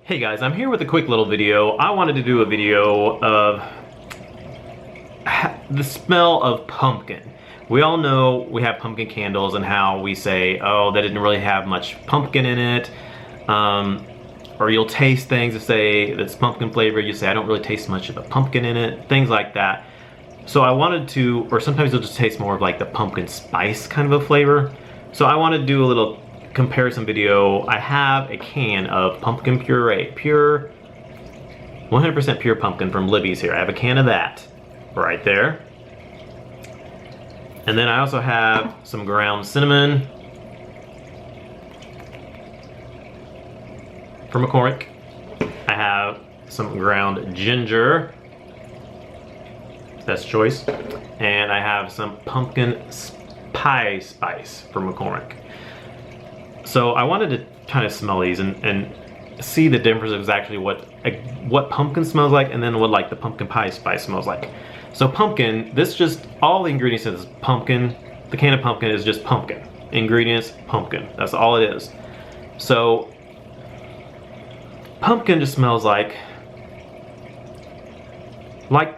Hey guys, I'm here with a quick little video. I wanted to do a video of the smell of pumpkin. We all know we have pumpkin candles and how we say, oh, that didn't really have much pumpkin in it. Or you'll taste things that say that's pumpkin flavor. You say, I don't really taste much of the pumpkin in it. Things like that. So I wanted to, or sometimes you'll just taste more of like the pumpkin spice kind of a flavor. So I wanted to do a little comparison video. I have a can of pumpkin puree, pure 100% pure pumpkin from Libby's here. I have a can of that right there. And then I also have some ground cinnamon from McCormick. I have some ground ginger, best choice. And I have some pumpkin pie spice from McCormick. So I wanted to kind of smell these and see the difference of exactly what pumpkin smells like and then what like the pumpkin pie spice smells like. So pumpkin, this just, all the ingredients is pumpkin. The can of pumpkin is just pumpkin. Ingredients, pumpkin. That's all it is. So pumpkin just smells like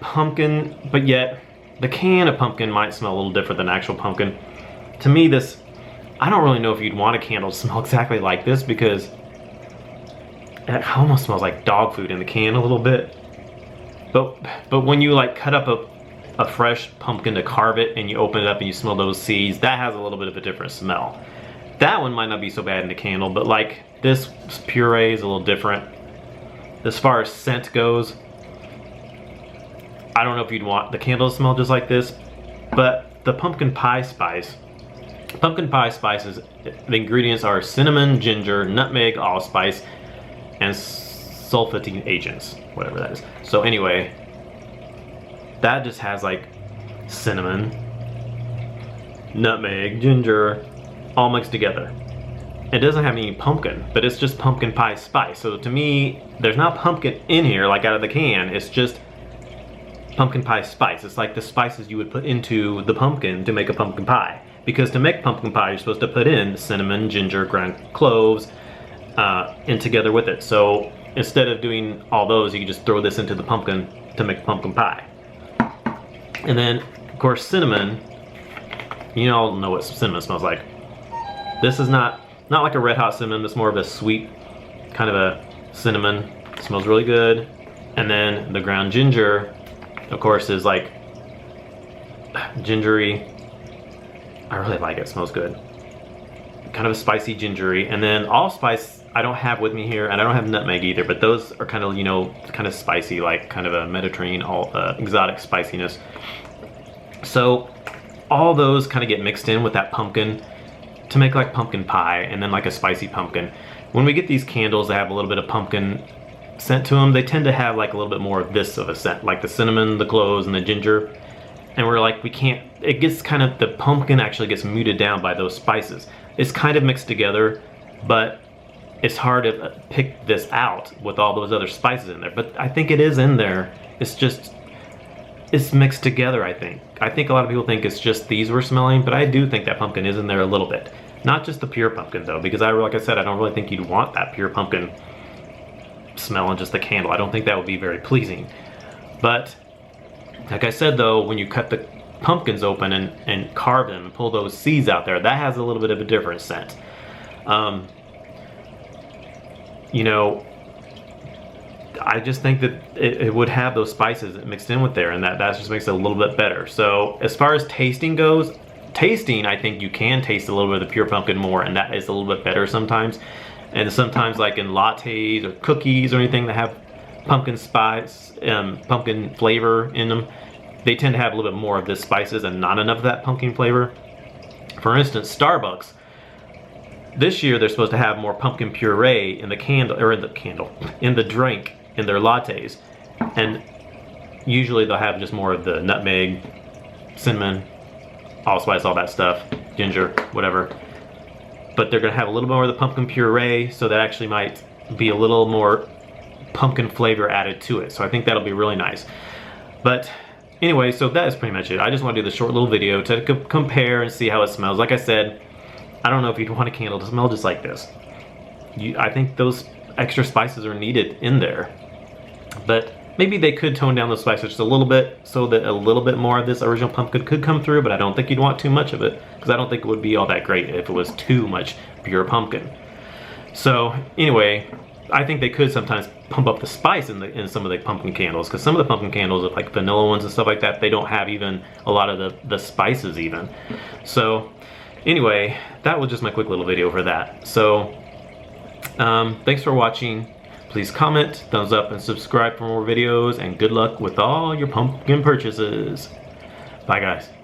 pumpkin, but yet the can of pumpkin might smell a little different than actual pumpkin. To me, this, I don't really know if you'd want a candle to smell exactly like this because it almost smells like dog food in the can a little bit. But when you like cut up a fresh pumpkin to carve it and you open it up and you smell those seeds, that has a little bit of a different smell. That one might not be so bad in the candle, but like this puree is a little different. As far as scent goes, I don't know if you'd want the candle to smell just like this, but the pumpkin pie spice is, the ingredients are cinnamon, ginger, nutmeg, allspice, and sulfating agents, whatever that is. So anyway, that just has like cinnamon, nutmeg, ginger, all mixed together. It doesn't have any pumpkin, but it's just pumpkin pie spice. So to me, there's not pumpkin in here like out of the can, it's just pumpkin pie spice. It's like the spices you would put into the pumpkin to make a pumpkin pie. Because to make pumpkin pie, you're supposed to put in cinnamon, ginger, ground cloves, in together with it. So instead of doing all those, you can just throw this into the pumpkin to make pumpkin pie. And then, of course, cinnamon. You all know what cinnamon smells like. This is not like a red hot cinnamon. It's more of a sweet kind of a cinnamon. It smells really good. And then the ground ginger, of course, is like gingery. I really like it, smells good. Kind of a spicy gingery. And then allspice, I don't have with me here, and I don't have nutmeg either, but those are kind of, you know, kind of spicy, like kind of a Mediterranean, exotic spiciness. So all those kind of get mixed in with that pumpkin to make like pumpkin pie and then like a spicy pumpkin. When we get these candles that have a little bit of pumpkin scent to them, they tend to have like a little bit more of this of a scent, like the cinnamon, the cloves, and the ginger. And we're like, we can't, it gets kind of, the pumpkin actually gets muted down by those spices. It's kind of mixed together, but it's hard to pick this out with all those other spices in there. But I think it is in there. It's just, it's mixed together, I think. I think a lot of people think it's just these we're smelling, but I do think that pumpkin is in there a little bit. Not just the pure pumpkin though, because like I said, I don't really think you'd want that pure pumpkin smell in just the candle. I don't think that would be very pleasing. But like I said though, when you cut the pumpkins open and carve them and pull those seeds out there, that has a little bit of a different scent. You know, I just think that it would have those spices mixed in with there, and that just makes it a little bit better. So as far as tasting goes, I think you can taste a little bit of the pure pumpkin more, and that is a little bit better sometimes. And sometimes like in lattes or cookies or anything that have pumpkin spice, pumpkin flavor in them, they tend to have a little bit more of the spices and not enough of that pumpkin flavor. For instance, Starbucks, this year they're supposed to have more pumpkin puree in the candle, or in the drink, in their lattes. And usually they'll have just more of the nutmeg, cinnamon, allspice, all that stuff, ginger, whatever. But they're gonna have a little more of the pumpkin puree, so that actually might be a little more pumpkin flavor added to it. So I think that'll be really nice. But anyway, so that is pretty much it. I just want to do the short little video to compare and see how it smells. Like I said, I don't know if you'd want a candle to smell just like this. I think those extra spices are needed in there. But maybe they could tone down the spices just a little bit so that a little bit more of this original pumpkin could come through, but I don't think you'd want too much of it because I don't think it would be all that great if it was too much pure pumpkin. So anyway, I think they could sometimes pump up the spice in some of the pumpkin candles, because some of the pumpkin candles, like vanilla ones and stuff like that, they don't have even a lot of the spices even. So anyway, that was just my quick little video for that. So thanks for watching. Please comment, thumbs up, and subscribe for more videos, and good luck with all your pumpkin purchases. Bye guys.